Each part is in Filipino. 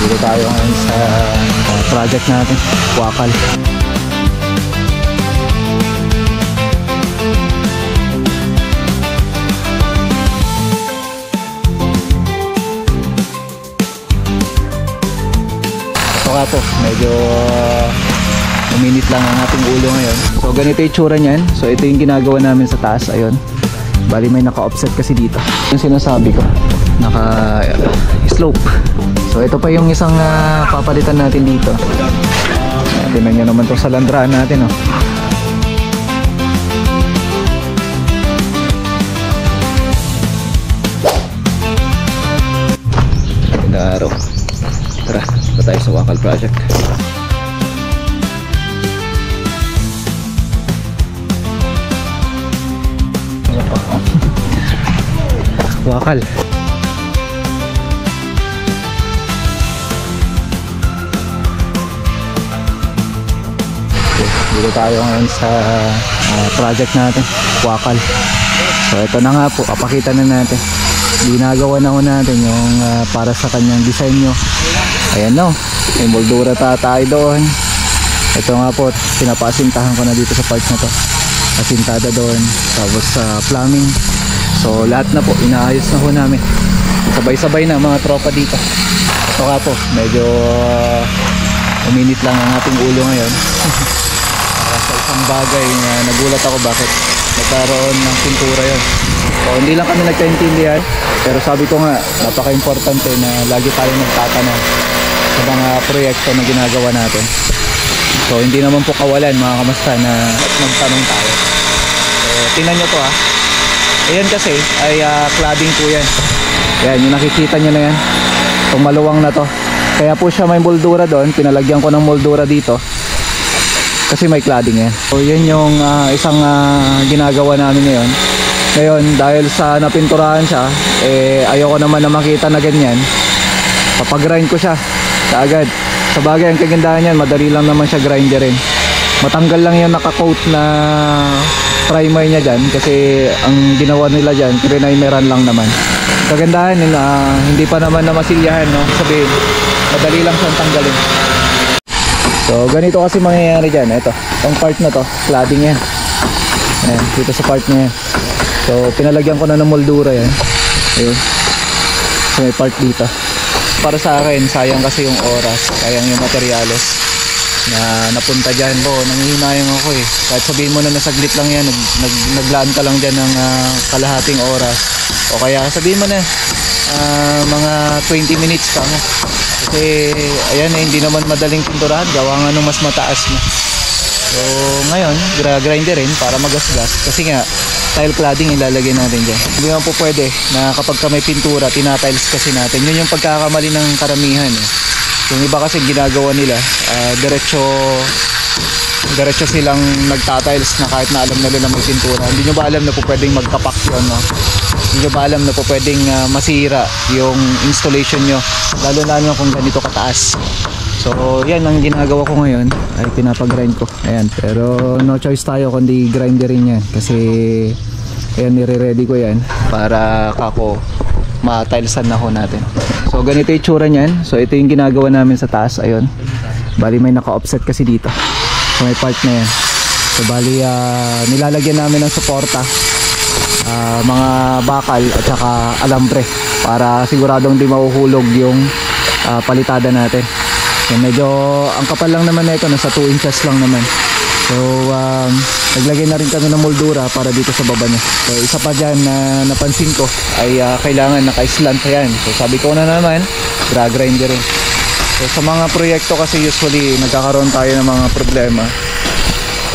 Dito tayo ngayon sa project natin, Wakal. Ito nga po, medyo uminit lang ang ating ulo ngayon. So ganito yung tsura niyan. So ito yung ginagawa namin sa taas. Ayun, bali may naka-offset kasi dito. Yung sinasabi ko, naka-slope. So ito pa yung isang papalitan natin dito. Tingnan nyo naman itong salandrahan natin, oh. Magandang araw. Tara, pa tayo sa Wakal project. Wakal. Dito tayo ngayon sa project natin, Wakal. So ito na nga po, kapakita na natin. Ginagawa na ho natin yung para sa kanyang disenyo. Ayan, no, may moldura tayo doon. Ito nga po, pinapasintahan ko na dito sa part na to. Asintada doon, tapos sa plumbing. So lahat na po, inaayos na ho namin. Sabay-sabay na mga tropa dito. Ito nga po, medyo uminit lang ang ating ulo ngayon. Para sa isang bagay na nagulat ako bakit nagkaroon ng pintura yun. So hindi lang kami nagkaintindihan, pero sabi ko nga, napaka-importante na lagi tayong nagtatanong sa mga proyekto na ginagawa natin. So hindi naman po kawalan mga kamasta na magtanong tayo. So tingnan nyo to, ha. Ayan kasi ay cladding po yan. Ayan, yung nakikita nyo na yan, itong maluwang na to. Kaya po siya may moldura doon. Pinalagyan ko ng moldura dito kasi may cladding yan. So yan yung isang ginagawa namin ngayon. Ngayon dahil sa napinturahan siya, ayoko naman na makita na ganyan. Papagrind ko siya kaagad. Sa bagay, ang kagandahan yan, madali lang naman siya grinderin. Matanggal lang yung naka-coat na primer niya dyan, kasi ang ginawa nila dyan, primeran lang naman. Kagandahan, hindi pa naman na masilyahan, no? Sabihin, madali lang siyang tanggalin. So ganito kasi mangyayari dyan. Ito, ang part na to, cladding yan. Ayan, dito sa part na yan. So pinalagyan ko na ng moldura yan. Ayun, so may part dito. Para sa akin, sayang kasi yung oras, sayang yung materyales na napunta dyan. Nangihinayang ako eh. Kahit sabihin mo na nasaglit lang yan, naglaan ka lang dyan ng kalahating oras, o kaya sabihin mo na mga 20 minutes ka mo. Kasi ayan eh, hindi naman madaling pinturahan, gawa nga nung mas mataas mo. So ngayon, grinder rin para magasgas. Kasi nga, tile cladding ilalagay natin dyan. Hindi naman po pwede na kapag may pintura, tinatiles kasi natin. Yun yung pagkakamali ng karamihan eh. Yung iba kasi ginagawa nila, diretso silang nagtatiles na kahit na alam nila na may pintura. Hindi nyo ba alam na po pwedeng magkapak yun, no? Hindi nyo ba alam na po pwedeng masira yung installation nyo, lalo na kung ganito kataas. So yan ang ginagawa ko ngayon, ay pinapagrind ko. Ayan, pero no choice tayo kundi grinderin yan. Kasi ayan, nire-ready ko yan para kako ma-tilesan na ho natin. So ganito yung tsura niyan. So ito yung ginagawa namin sa taas. Ayun, bali may naka-offset kasi dito. So may part na yan. So bali nilalagyan namin ng suporta, mga bakal at saka alambre, para siguradong di mahuhulog yung palitada natin. So medyo ang kapal lang naman nito, nasa 2 inches lang naman. So naglagay na rin kami ng moldura para dito sa baba niya. So isa pa dyan na napansin ko ay kailangan naka-slant yan. So sabi ko na naman, grinder rin. So sa mga proyekto kasi usually nagkakaroon tayo ng mga problema,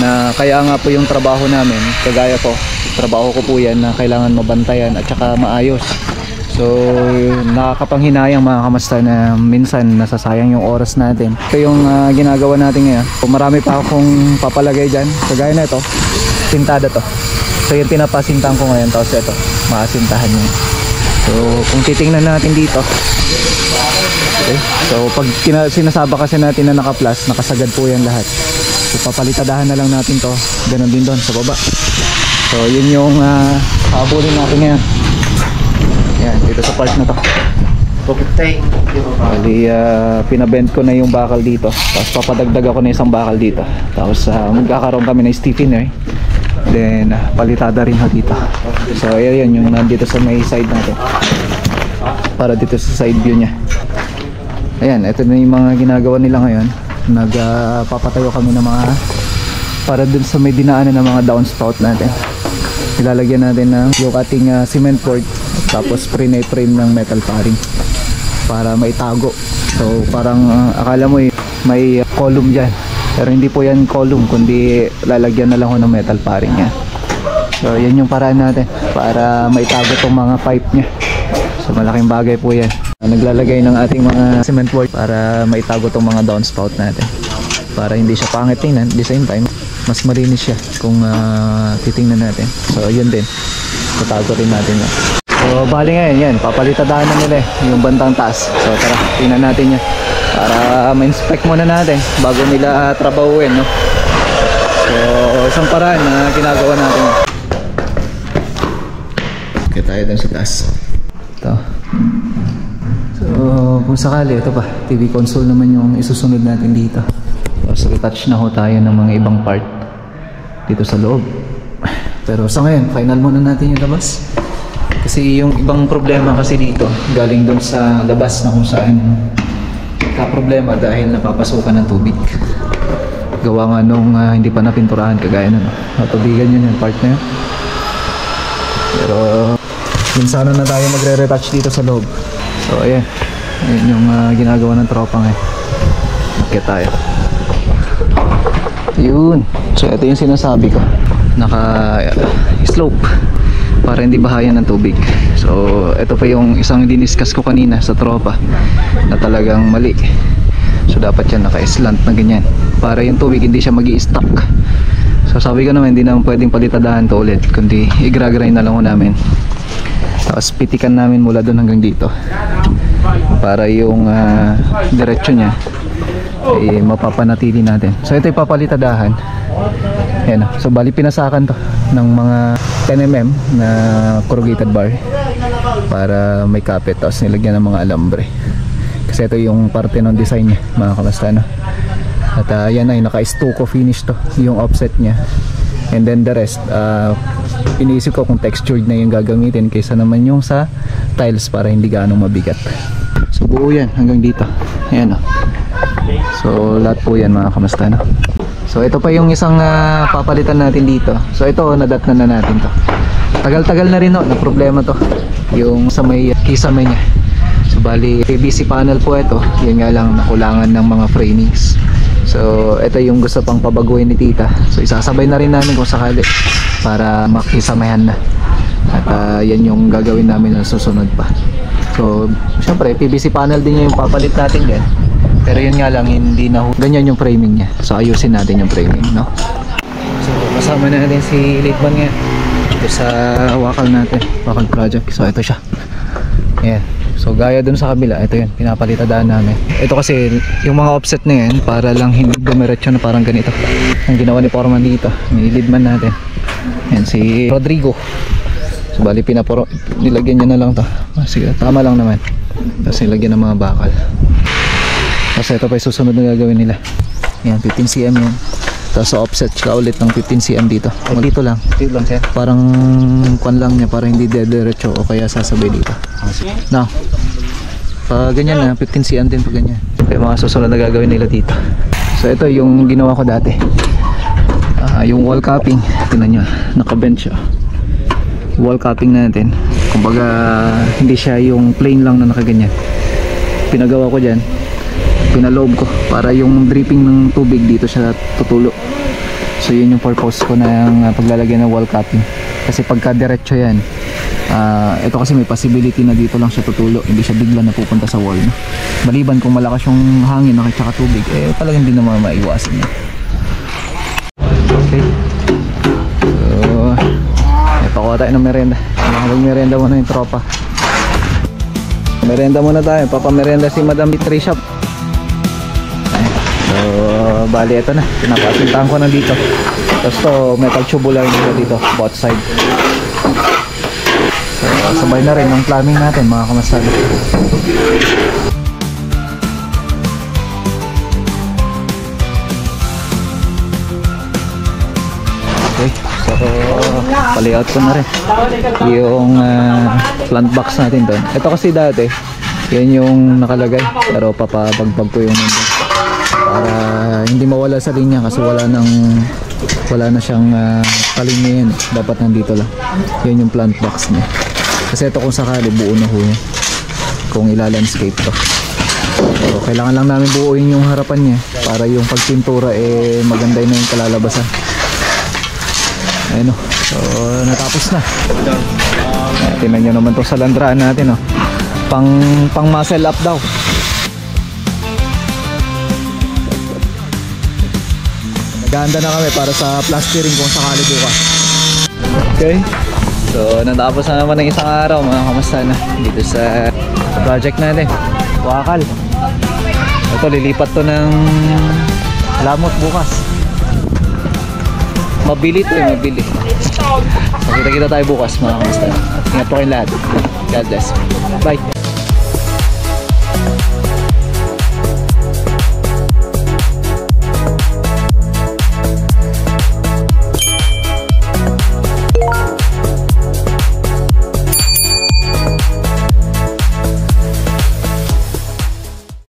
na kaya nga po yung trabaho namin, kagaya ko, trabaho ko po yan na kailangan mabantayan at saka maayos. So nakakapanghinayang mga kamasta na minsan nasasayang yung oras natin. Ito yung ginagawa natin ngayon. So, marami pa akong papalagay dyan. Kagaya na ito, sintada to. So yung pinapasintahan ko ngayon, tapos ito, maasintahan nyo. So kung titingnan natin dito, okay, so pag sinasaba kasi natin na naka-plus, nakasagad po yan lahat. So papalitadahan na lang natin to. Ganon din doon sa baba. So yun yung habulin natin ngayon. Yan, dito sa part na to. Bali, pinabend ko na yung bakal dito. Tapos papadagdag ako na isang bakal dito. Tapos magkakaroon kami ng stiffener. Then palitada rin ha dito. So ayan yung nandito sa may side natin. Para dito sa side view niya. Ayan, ito na yung mga ginagawa nila ngayon. Nagpapatayo kami ng mga para dun sa may dinaanan ng mga downspout natin. Ilalagyan natin ng yung ating cement board. Tapos pre-frame ng metal paring para maitago. So parang akala mo may column dyan, pero hindi po yan column, kundi lalagyan na lang ko ng metal paring yan. So yan yung paraan natin para maitago tong mga pipe nya. So malaking bagay po yan. Naglalagay ng ating mga cement board para maitago tong mga downspout natin, para hindi siya pangit tingnan, at the same time mas malinis siya kung titingnan natin. So yun din, tatago rin natin yan. So bali ngayon yan, papalitadahan na nila yung bandang taas. So tara, tingnan natin yan para ma-inspect muna natin bago nila trabahuin, no? So isang paraan na ginagawa natin. Okay, tayo dun sa taas. Ito. So kung sakali, ito pa, TV console naman yung isusunod natin dito. So retouch na ho tayo ng mga ibang part dito sa loob. Pero sa ngayon, final muna natin yung labas. Kasi yung ibang problema kasi dito galing dun sa labas na kung saan ka-problema dahil napapasukan ng tubig. Gawa nga nung hindi pa napinturahan, kagaya na natubigan yun yung part na yun. Pero minsan na tayo magre-retouch dito sa loob. So ayan, ayan yung ginagawa ng tropa ngayon. Akit tayo. Yun. So ito yung sinasabi ko, naka-slope para hindi bahayan ng tubig. So ito pa yung isang diniscuss ko kanina sa tropa na talagang mali. So dapat yan naka-slant na ganyan para yung tubig hindi siya magi-stuck. So sabi ko naman hindi naman pwedeng palitadahan to ulit, kundi i-grind na lang ko namin. Tapos pitikan namin mula doon hanggang dito para yung diretso niya ay mapapanatili natin. So ito yung papalitadahan. Ayan, so bali pinasakan to ng mga 10mm na corrugated bar para may kapit, tapos nilagyan ng mga alambre kasi ito yung parte ng design niya, mga kamastano. At yan ay naka-stucco finish to yung offset niya, and then the rest iniisip ko kung textured na yung gagamitin kaysa naman yung sa tiles para hindi gaano mabigat. So buo yan hanggang dito. Ayan o. So lahat po yan, mga kamastano. So ito pa yung isang papalitan natin dito. So ito, nadatnan na natin to. Tagal-tagal na rin na problema to, yung sa may kisame niya. So bali PVC panel po ito. Yan nga lang nakulangan ng mga framings. So ito yung gusto pang pabaguhin ni tita. So isasabay na rin namin kung sakali para makisamehan na. At yan yung gagawin namin na susunod pa. So syempre PVC panel din yung papalit natin yan. Pero yun nga lang, hindi na ganyan yung framing niya. So ayusin natin yung framing, no? So kasama na natin si Leitman nga ito sa wakal natin, wakal project. So ito siya. Ayan. So gaya dun sa kabila, ito yun, pinapalitadaan namin. Ito kasi yung mga offset na yan para lang hindi dumiretso na parang ganito. Ang ginawa ni Foreman dito, ni Leitman natin. Ayan, si Rodrigo. So bali nilagyan niya na lang to. Sige, tama lang naman. Tapos nilagyan ng mga bakal. Kasi ito pa yung susunod na gagawin nila. Yan, 15cm yan. Tapos offset ka ulit ng 15cm dito. Dito lang. Dito lang siya. Parang kwan lang niya para hindi diretso o kaya sasabay dito. Now, pag ganyan na, 15cm din pag ganyan. Yung mga susunod na gagawin nila dito. So ito yung ginawa ko dati. Yung wall capping, tingnan nyo, naka-bend siya. Wall capping natin, kumbaga hindi siya yung plain lang na nakaganyan. Pinagawa ko dyan, pinaloob ko para yung dripping ng tubig dito siya tutulo. So yun yung purpose ko ng paglalagyan ng wall capping. Kasi pagka diretso yan, ito kasi may possibility na dito lang siya tutulo, hindi siya bigla na pupunta sa wall, no? Maliban kung malakas yung hangin at saka tubig, talagang hindi naman maiwasan yan. Okay, so pakuha tayo ng merenda. Mag-merenda muna yung tropa. Merenda muna tayo, papamerenda si Madam Bitray Shop. So bali ito na, pinapasintahan ko na dito. Tapos to metal tubular nito dito, both side. So, sabay na rin ang plumbing natin mga kamasada. Okay, so palayout ko na rin yung plant box natin doon. Ito kasi dati yan yung nakalagay, pero papabagbag ko yung nandun para hindi mawala sa linya kasi wala na siyang kalinihin. Dapat nandito lang. Yan yung plant box niya. Kasi ito kung sakali buo na ho yan kung ilalandscape to. So, kailangan lang namin buuin yung harapan niya para yung pagpintura maganda na yung kalalabasan. Ayun o. So natapos na. Tingnan nyo naman to sa landraan natin o. Pang muscle up daw. Nagahanda na kami para sa plastering kung sakali bukas. Okay. So natapos na naman ng isang araw mga kamusta na dito sa project natin. Wakal. Ito lilipat to ng lamot bukas. Mabili to mabili. So kita tayo bukas mga kamusta. Ingat po kayong lahat. God bless. Bye.